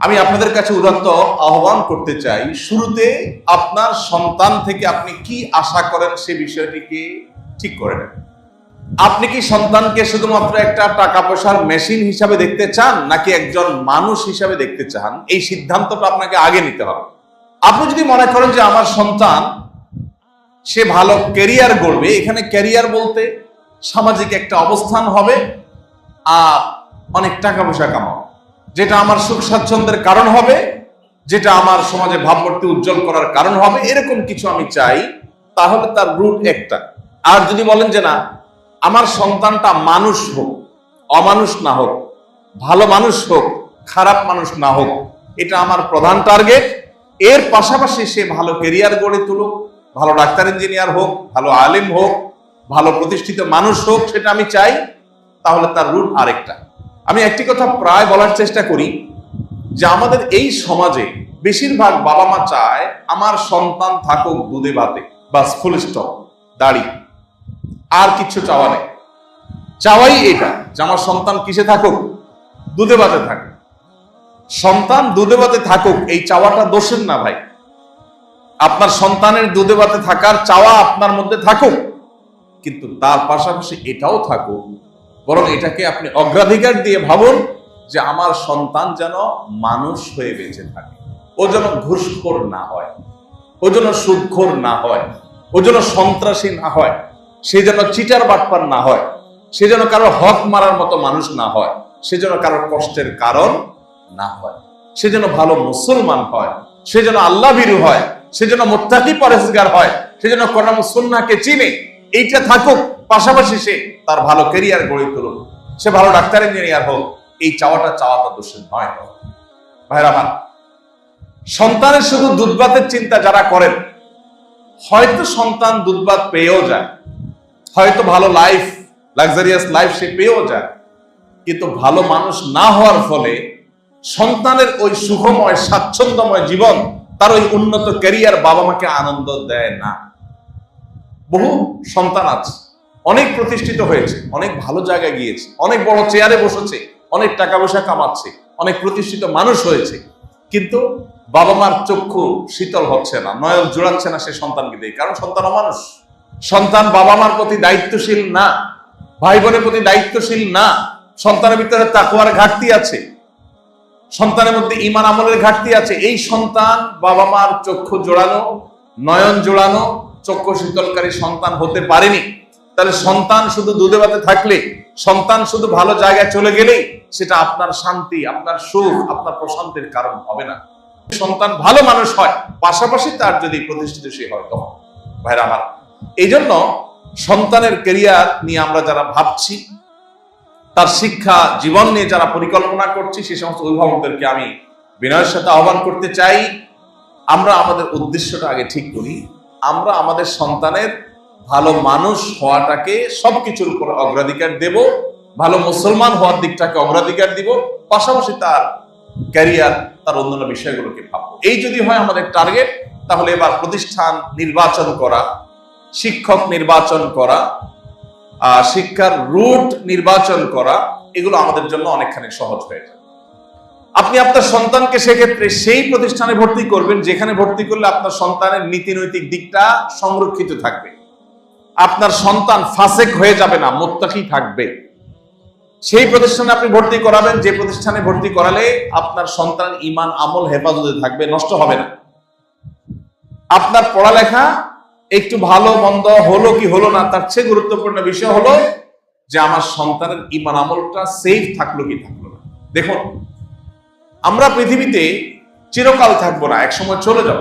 আমি আপনাদের কাছে উদাত্ত আহ্বান করতে চাই, শুরুতে আপনার সন্তান থেকে আপনি কি আশা করেন সে বিষয়টিকে ঠিক করে নেন। আপনি কি সন্তানকে শুধুমাত্র একটা টাকা পয়সার মেশিন হিসাবে দেখতে চান, নাকি একজন মানুষ হিসাবে দেখতে চান? এই সিদ্ধান্তটা আপনাকে আগে নিতে হবে। আপনি যদি মনে করেন যে আমার সন্তান সে ভালো ক্যারিয়ার গড়বে, এখানে ক্যারিয়ার বলতে সামাজিক একটা অবস্থান হবে আর অনেক টাকা পয়সা কামাবো, যেটা আমার সুখ স্বাচ্ছন্দ্যের কারণ হবে, যেটা আমার সমাজে ভাবমূর্তি উজ্জ্বল করার কারণ হবে, এরকম কিছু আমি চাই, তাহলে তার রুট একটা। আর যদি বলেন যে না, আমার সন্তানটা মানুষ হোক, অমানুষ না হোক, ভালো মানুষ হোক, খারাপ মানুষ না হোক, এটা আমার প্রধান টার্গেট। এর পাশাপাশি সে ভালো ক্যারিয়ার গড়ে তুলুক, ভালো ডাক্তার ইঞ্জিনিয়ার হোক, ভালো আলেম হোক, ভালো প্রতিষ্ঠিত মানুষ হোক, সেটা আমি চাই, তাহলে তার রুট আরেকটা। আমি একটি কথা প্রায় বলার চেষ্টা করি যে আমাদের এই সমাজে বেশিরভাগ বাবা মা চায় আমার সন্তান থাকুক দুধে ভাতে, বাস, ফুল স্টপ, দাড়ি, আর কিছু চাওয়া নেই। চাওয়াই এটা যে আমার সন্তান কিসে থাকুক? দুধে ভাতে থাকুক। সন্তান দুধে ভাতে থাকুক, এই চাওয়াটা দোষের না ভাই। আপনার সন্তানের দুধে ভাতে থাকার চাওয়া আপনার মধ্যে থাকুক, কিন্তু তার পাশাপাশি এটাও থাকুক, বরং এটাকে আপনি অগ্রাধিকার দিয়ে ভাবুন যে আমার সন্তান যেন মানুষ হয়ে বেঁচে থাকে। ও যেন ঘুষখোর না হয়, ও যেন সুদখোর না হয়, ও যেন সন্ত্রাসী না হয়, সে যেন চিটার বাটপার না হয়, সে যেন কারো হক মারার মতো মানুষ না হয়, সে যেন কারোর কষ্টের কারণ না হয়, সে যেন ভালো মুসলমান হয়, সে যেন আল্লাহ ভীরু হয়, সে যেন মুত্তাকি পরহেজগার হয়, সে যেন কোরআন ও সুন্নাহকে চিনে। এইটা থাকুক, পাশাপাশি সে তার ভালো ক্যারিয়ার গড়ে তুলুক, সে ভালো ডাক্তার ইঞ্জিনিয়ার হোক। এই চাওয়াটা দোষের নয়। ভাইরা আমার, সন্তানের শুধু দুধভাতের চিন্তা যারা করেন, হয়তো সন্তান দুধভাত পেয়েও যায়, হয়তো ভালো লাইফ, লাক্সারিয়াস লাইফ সে পেয়েও যায়, কিন্তু ভালো মানুষ না হওয়ার ফলে সন্তানের ওই সুখময় স্বাচ্ছন্দ্যময় জীবন, তার ওই উন্নত ক্যারিয়ার বাবা মাকে আনন্দ দেয় না। বহু সন্তান আছে, অনেক প্রতিষ্ঠিত হয়েছে, অনেক ভালো জায়গায় গিয়েছে, অনেক বড় চেয়ারে বসেছে, অনেক টাকা পয়সা কামাচ্ছে, অনেক প্রতিষ্ঠিত মানুষ হয়েছে, কিন্তু বাবা মার চক্ষু শীতল হচ্ছে না, নয়ন জোড়াচ্ছে না সে সন্তানকে দিয়ে। কারণ সন্তান অমানুষ। সন্তান বাবা মার প্রতি দায়িত্বশীল না, ভাই বোনের প্রতি দায়িত্বশীল না। সন্তানের ভিতরে তাকওয়ার ঘাটতি আছে, সন্তানের মধ্যে ঈমান আমলের ঘাটতি আছে। এই সন্তান বাবা মার চক্ষু জোড়ানো, নয়ন জোড়ানো, চক্ষু শীতলকারী সন্তান হতে পারেনি। তাহলে সন্তান শুধু দুধে ভাতে থাকলে, সন্তান শুধু ভালো জায়গায় চলে গেলেই সেটা আপনার শান্তি, আপনার সুখ, আপনার প্রশান্তির কারণ হবে না। সন্তান ভালো মানুষ হয়, পাশাপাশি তার যদি প্রতিষ্ঠিত সে হয় তখন। ভাইরা আমার, এই জন্য সন্তানের ক্যারিয়ার নিয়ে আমরা যারা ভাবছি, তার শিক্ষা জীবন নিয়ে যারা পরিকল্পনা করছি, সেই সমস্ত অভিভাবকদেরকে আমি বিনয়ের সাথে আহ্বান করতে চাই, আমরা আমাদের উদ্দেশ্যটা আগে ঠিক করি। আমরা আমাদের সন্তানের ভালো মানুষ হওয়াটাকে সবকিছুর উপর অগ্রাধিকার দেব, ভালো মুসলমান হওয়ার দিকটাকে অগ্রাধিকার দিব, পাশাপাশি তার ক্যারিয়ার, তার অন্যান্য বিষয়গুলোকে ভাববো। এই যদি হয় আমাদের টার্গেট, তাহলে এবার প্রতিষ্ঠান নির্বাচন করা, শিক্ষক নির্বাচন করা, শিক্ষার রুট নির্বাচন করা, এগুলো আমাদের জন্য অনেকখানি সহজ হয়ে যাবে। আপনি আপনার সন্তানকে সেক্ষেত্রে সেই প্রতিষ্ঠানে ভর্তি করবেন যেখানে ভর্তি করলে আপনার সন্তানের নীতি নৈতিক দিকটা সংরক্ষিত থাকবে, আপনার সন্তান ফাসেক হয়ে যাবে না, মুত্তাকি থাকবে। সেই প্রতিষ্ঠানে আপনি ভর্তি করাবেন যে প্রতিষ্ঠানে ভর্তি করালে আপনার সন্তান ঈমান আমল হেফাজতে থাকবে, নষ্ট হবে না। আপনার পড়ালেখা একটু ভালো মন্দ হলো কি হলো না, তার চেয়ে গুরুত্বপূর্ণ বিষয় হলো যে আমার সন্তানের ঈমান আমলটা সেফ থাকলো কি থাকলো না। দেখুন, আমরা পৃথিবীতে চিরকাল থাকবো না, একসময় চলে যাব।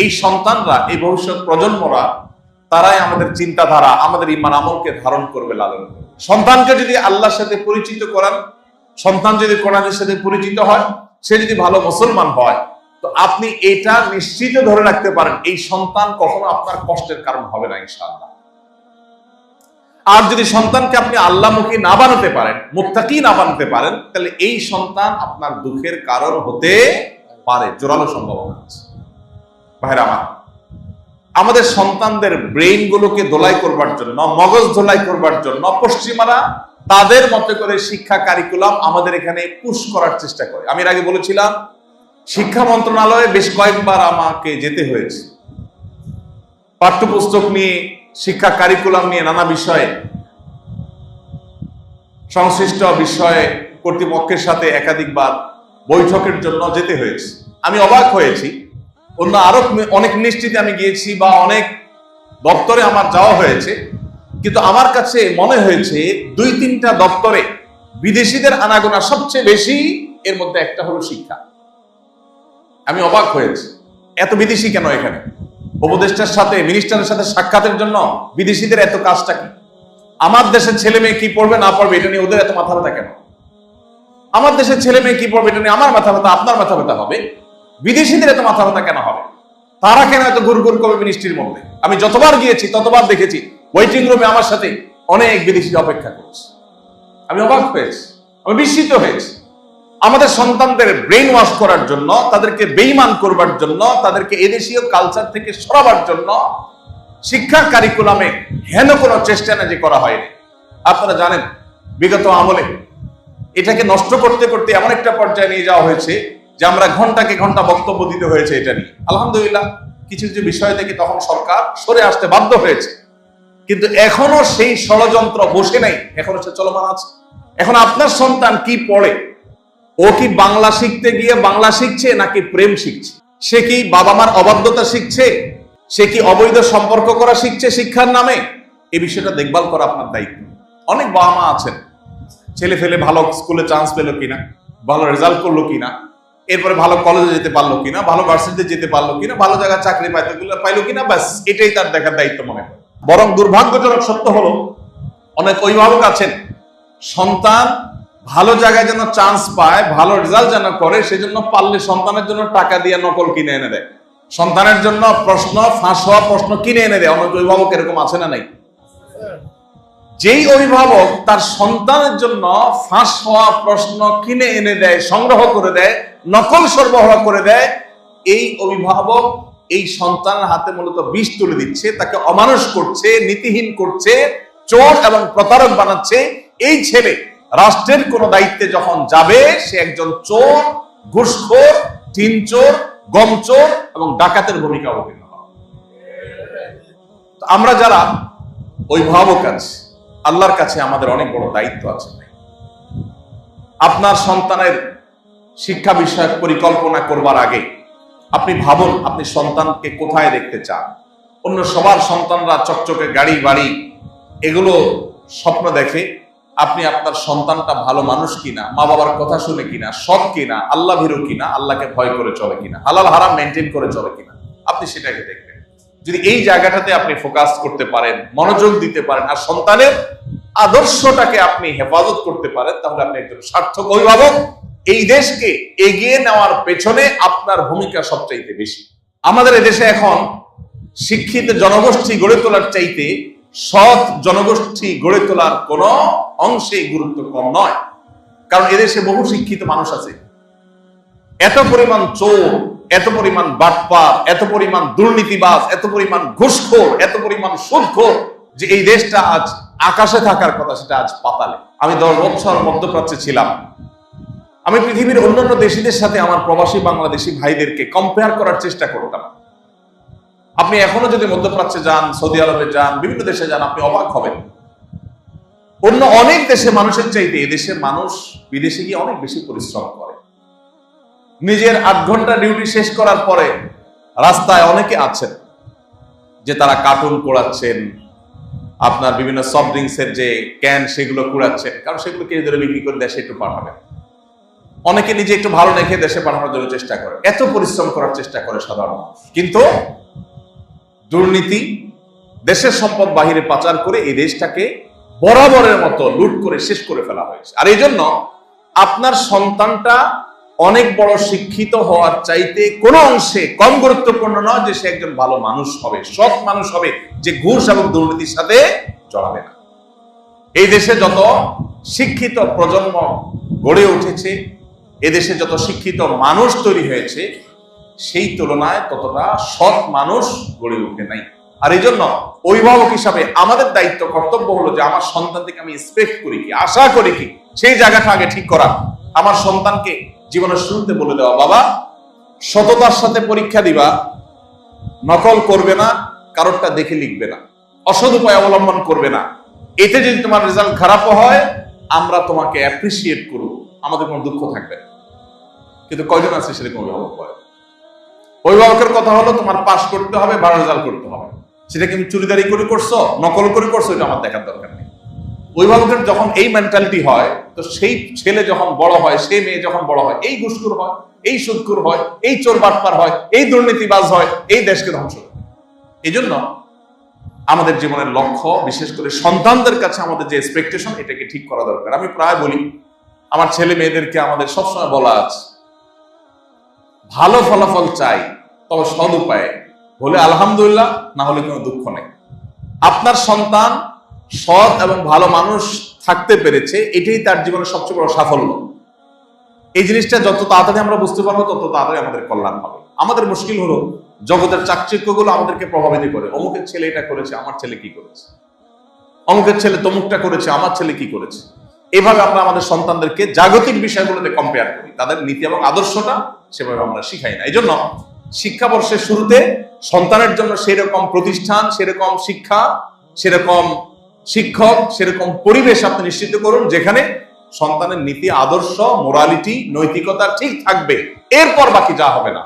এই সন্তানরা, এই ভবিষ্যৎ প্রজন্মরা, তারাই আমাদের চিন্তাধারা, আমাদের ঈমান আমলকে ধারণ করবে, লালন করবে। সন্তানকে যদি আল্লাহর সাথে পরিচিত করান, সন্তান যদি কোরআনের সাথে পরিচিত হয়, সে যদি ভালো মুসলমান হয়, তো আপনি এটা নিশ্চিত ধরে রাখতে পারেন এই সন্তান কখনো আপনার কষ্টের কারণ হবে না ইনশাআল্লাহ। আর যদি সন্তানকে আপনি আল্লাহমুখী না বানাতে পারেন, মুত্তাকি না বানাতে পারেন, তাহলে এই সন্তান আপনার দুঃখের কারণ হতে পারে, জোরালো সম্ভাবনা আছে। ভাইরা আমার, আমাদের সন্তানদের ব্রেইন গুলোকে ধোলাই করবার জন্য, মগজ ধোলাই করবার জন্য পশ্চিমারা তাদের মতো করে শিক্ষা কারিকুলাম আমাদের এখানে পুশ করার চেষ্টা করে। আমি এর আগে বলেছিলাম, শিক্ষা মন্ত্রণালয়ে বেশ কয়েকবার আমাকে যেতে হয়েছে পাঠ্যপুস্তক নিয়ে, শিক্ষা কারিকুলাম নিয়ে নানা বিষয়ে, সংশ্লিষ্ট বিষয়ে কর্তৃপক্ষের সাথে একাধিকবার বৈঠকের জন্য যেতে হয়েছে। আমি অবাক হয়েছি, অন্য আরো অনেক মিনিস্ট্রিতে আমি গিয়েছি বা অনেক দপ্তরে আমার যাওয়া হয়েছে, কিন্তু আমার কাছে মনে হয়েছে 2-3টা দপ্তরে বিদেশিদের আনাগোনা সবচেয়ে বেশি, এর মধ্যে একটা হলো শিক্ষা। আমি অবাক হয়েছি, এত বিদেশি কেন এখানে? উপদেষ্টার সাথে, মিনিস্টারের সাথে সাক্ষাতের জন্য বিদেশিদের এত কাজটা কি? আমার দেশের ছেলে মেয়ে কি পড়বে না পড়বে এটা নিয়ে ওদের এত মাথা ব্যথা কেন? আমার দেশের ছেলে মেয়ে কি পড়বে এটা নিয়ে আমার মাথা ব্যথা, আপনার মাথা ব্যথা হবে, বিদেশিদের এত মাথা ব্যথা কেন হবে? তারা কেন এত ঘুর ঘুর করবে মিনিস্ট্রির মধ্যে? আমি যতবার গিয়েছি ততবার দেখেছি ওয়েটিং রুমে আমার সাথে অনেক বিদেশি অপেক্ষা করছে। আমি অবাক হয়েছি, আমি বিস্মিত হয়েছি। আমাদের সন্তানদের ব্রেইন ওয়াশ করার জন্য, তাদেরকে বেঈমান করবার জন্য, তাদেরকে এদেশীয় কালচার থেকে সরাবার জন্য শিক্ষা কারিকুলামে হেন কোনো চেষ্টা না যে করা হয়নি। আপনারা জানেন, বিগত আমলে এটাকে নষ্ট করতে করতে এমন একটা পর্যায়ে নিয়ে যাওয়া হয়েছে যে আমরা ঘন্টাকে ঘন্টা বক্তব্য দিতে হয়েছে এটা নিয়ে। আলহামদুলিল্লাহ, কিছু কিছু বিষয় থেকে তখন সরকার সরে আসতে বাধ্য হয়েছে, কিন্তু এখনো সেই ষড়যন্ত্র বসে নাই, এখনো সে চলমান আছে। এখন আপনার সন্তান কি পড়ে, ও কি বাংলা শিখতে গিয়ে বাংলা শিখছে নাকি প্রেম শিখছে? সে কি বাবা মার অবাধ্যতা শিখছে? সে কি অবৈধ সম্পর্ক করা শিখছে শিক্ষার নামে? এই বিষয়টা দেখভাল করা আপনার দায়িত্ব। অনেক বাবা মা আছেন, ছেলে ফেলে ভালো স্কুলে চান্স পেলো কিনা, ভালো রেজাল্ট করলো কিনা, এরপরে ভালো কলেজে যেতে পারলো কিনা, ভালো ভার্সিটিতে যেতে পারলো কিনা, ভালো জায়গায় চাকরি পাইলো কিনা, ব্যাস এটাই তার দেখার দায়িত্ব মনে হয়। বরং দুর্ভাগ্যজনক সত্য হলো, অনেক অভিভাবক আছেন সন্তান ভালো জায়গায় যেন চান্স পায়, ভালো রেজাল্ট যেন করে, সেজন্য পারলে সন্তানের জন্য টাকা দিয়ে নকল কিনে এনে দেয়, সন্তানের জন্য প্রশ্ন ফাঁস হওয়া প্রশ্ন কিনে এনে দেয়। অনেক অভিভাবক এরকম আছে না নাই? যেই অভিভাবক তার সন্তানের জন্য ফাঁস হওয়া প্রশ্ন কিনে এনে দেয়, সংগ্রহ করে দেয়, নকল সরবরাহ করে দেয়, এই অভিভাবক এই সন্তানের হাতে মূলত বিষ তুলে দিচ্ছে, তাকে অমানুষ করছে, নীতিহীন করছে, চোর এবং প্রতারক বানাচ্ছে। এই ছেলে রাষ্ট্রের কোন দায়িত্বে যখন যাবে, সে একজন চোর, ঘুষখোর, টিনচোর, গমচোর এবং ডাকাতের ভূমিকা অবতীর্ণ হবে। আমরা যারা অভিভাবক আছি, আল্লাহর কাছে আমাদের অনেক বড় দায়িত্ব আছে। আপনার সন্তানের শিক্ষা বিষয়ক পরিকল্পনা করবার আগে আপনি ভাবুন, আপনি সন্তানকে কোথায় দেখতে চান। অন্য সবার সন্তানরা চকচকে গাড়ি বাড়ি এগুলো স্বপ্ন দেখে, আপনি আপনার সন্তানটা ভালো মানুষ কিনা, মা বাবার কথা শুনে কিনা, সৎ কিনা, আল্লাহ ভীরু কিনা, আল্লাহকে ভয় করে চলে কিনা, হালাল হারাম মেনটেন করে চলে কিনা, আপনি সেটাকে দেখবেন। যদি এই জায়গাটাতে আপনি ফোকাস করতে পারেন, মনোযোগ দিতে পারেন, আর সন্তানের আদর্শটাকে আপনি হেফাজত করতে পারেন, তাহলে আপনি একজন সার্থক অভিভাবক। এই দেশকে এগিয়ে নেওয়ার পেছনে আপনার ভূমিকা সবচাইতে বেশি। আমাদের এদেশে এখন শিক্ষিত জনগোষ্ঠী গড়ে তোলার চাইতে সৎ জনগোষ্ঠী গড়ে তোলার কোন অংশে গুরুত্ব কম নয়। কারণ এদেশে বহু শিক্ষিত মানুষ আছে, এত পরিমাণ চোর, এত পরিমাণ বাটপার, এত পরিমাণ দুর্নীতিবাজ, এত পরিমাণ ঘুষখোর, এত পরিমাণ সুদখোর, যে এই দেশটা আজ আকাশে থাকার কথা সেটা আজ পাতালে। আমি 10 বছর মধ্যপ্রাচ্যে ছিলাম। আমি পৃথিবীর অন্যান্য দেশীদের সাথে আমার প্রবাসী বাংলাদেশি ভাইদেরকে কম্পেয়ার করার চেষ্টা করতাম। আপনি এখনো যদি মধ্যপ্রাচ্যে যান, সৌদি আরবে যান, বিভিন্ন দেশে যান, আপনি অবাক হবেন। অন্য অনেক দেশে মানুষের চাইতে এদেশের মানুষ বিদেশে গিয়ে অনেক বেশি পরিশ্রম করে। নিজের 8 ঘন্টা ডিউটি শেষ করার পরে রাস্তায় অনেকে আছেন যে তারা কার্টুন পোড়াচ্ছেন, আপনার বিভিন্ন সফট ড্রিঙ্কসের যে ক্যান সেগুলো কুড়াচ্ছেন, কারণ সেগুলো কেজি ধরে বিক্রি করে দেশে একটু পাঠাবেন। অনেকে নিজে একটু ভালো রেখে দেশে পাঠানোর জন্য চেষ্টা করে, এত পরিশ্রম করার চেষ্টা করে সাধারণ। কিন্তু দুর্নীতি, দেশের সম্পদ বাহিরে পাচার করে এই দেশটাকে বরাবরের মতো লুট করে শেষ করে ফেলা হয়েছে। আর এই জন্য আপনার সন্তানটা অনেক বড় শিক্ষিত হওয়ার চাইতে কোনো অংশে কম গুরুত্বপূর্ণ নয় যে সে একজন ভালো মানুষ হবে, সৎ মানুষ হবে, যে ঘুষ এবং দুর্নীতির সাথে জড়াবে না। এই দেশে যত শিক্ষিত প্রজন্ম গড়ে উঠেছে, এদেশে যত শিক্ষিত মানুষ তৈরি হয়েছে, সেই তুলনায় ততটা সৎ মানুষ গড়ে উঠে নাই। আর এই জন্য অভিভাবক হিসাবে আমাদের দায়িত্ব, কর্তব্য হলো যে আমার সন্তান থেকে আমি এক্সপেক্ট করি কি, আশা করি কি, সেই জায়গাটা আগে ঠিক করা। আমার সন্তানকে জীবনের শুরুতে বলে দেওয়া, বাবা সততার সাথে পরীক্ষা দিবা, নকল করবে না, কারোরটা দেখে লিখবে না, অসৎ উপায় অবলম্বন করবে না। এতে যদি তোমার রেজাল্ট খারাপও হয়, আমরা তোমাকে অ্যাপ্রিসিয়েট করব, আমাদের কোনো দুঃখ থাকবে না। কিন্তু কয়জন আছে সেরকম অভিভাবক হয়? অভিভাবকের কথা হলো তোমার পাস করতে হবে, ভালো রেজাল্ট করতে হবে। সেটা কি চুরিদারি করে করছো, নকল করে করছো, এটা আমার দেখার দরকার নেই। অভিভাবকের যখন এই মেন্টালিটি হয়, তো সেই ছেলে যখন বড় হয়, সেই মেয়ে যখন বড় হয়, এই ঘুষখোর হয়, এই সুদখোর হয়, এই চোর বাটপার হয়, এই দুর্নীতিবাজ হয়, এই দেশকে ধ্বংস করে। এই জন্য আমাদের জীবনের লক্ষ্য, বিশেষ করে সন্তানদের কাছে আমাদের যে এক্সপেকটেশন, এটাকে ঠিক করা দরকার। আমি প্রায় বলি, আমার ছেলে মেয়েদেরকে আমাদের সবসময় বলা আছে, ভালো ফলাফল চাই, তবে সৎ উপায়ে হলে আলহামদুলিল্লাহ, না হলে কোনো দুঃখ নেই। আপনার সন্তান সৎ এবং ভালো মানুষ থাকতে পেরেছে, এটাই তার জীবনের সবচেয়ে বড় সাফল্য। এই জিনিসটা যত তাড়াতাড়ি আমরা বুঝতে পারবো, তত তাড়াতাড়ি আমাদের কল্যাণ হবে। আমাদের মুশকিল হলো জগতের চাকচিক্যগুলো আমাদেরকে প্রভাবিত করে। অমুকের ছেলে এটা করেছে, আমার ছেলে কি করেছে, অমুকের ছেলে তমুকটা করেছে, আমার ছেলে কি করেছে। এভাবে আমরা আমাদের সন্তানদেরকে জাগতিক বিষয়গুলোতে কম্পেয়ার করি, তাদের নীতি এবং আদর্শটা সেভাবে আমরা শিখাই না। এই জন্য শিক্ষাবর্ষের শুরুতে সন্তানের জন্য সেরকম প্রতিষ্ঠান, সেরকম শিক্ষা, সেরকম শিক্ষক, সেরকম পরিবেশ আপনি নিশ্চিত করুন, যেখানে সন্তানের নীতি আদর্শ, মোরালিটি, নৈতিকতা ঠিক থাকবে। এরপর বাকি যা হবে না।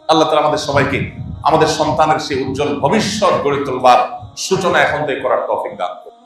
আল্লাহ তাআলা আমাদের সবাইকে আমাদের সন্তানের সেই উজ্জ্বল ভবিষ্যৎ গড়ে তোলবার সূচনা এখন থেকে করার তৌফিক দান করুন।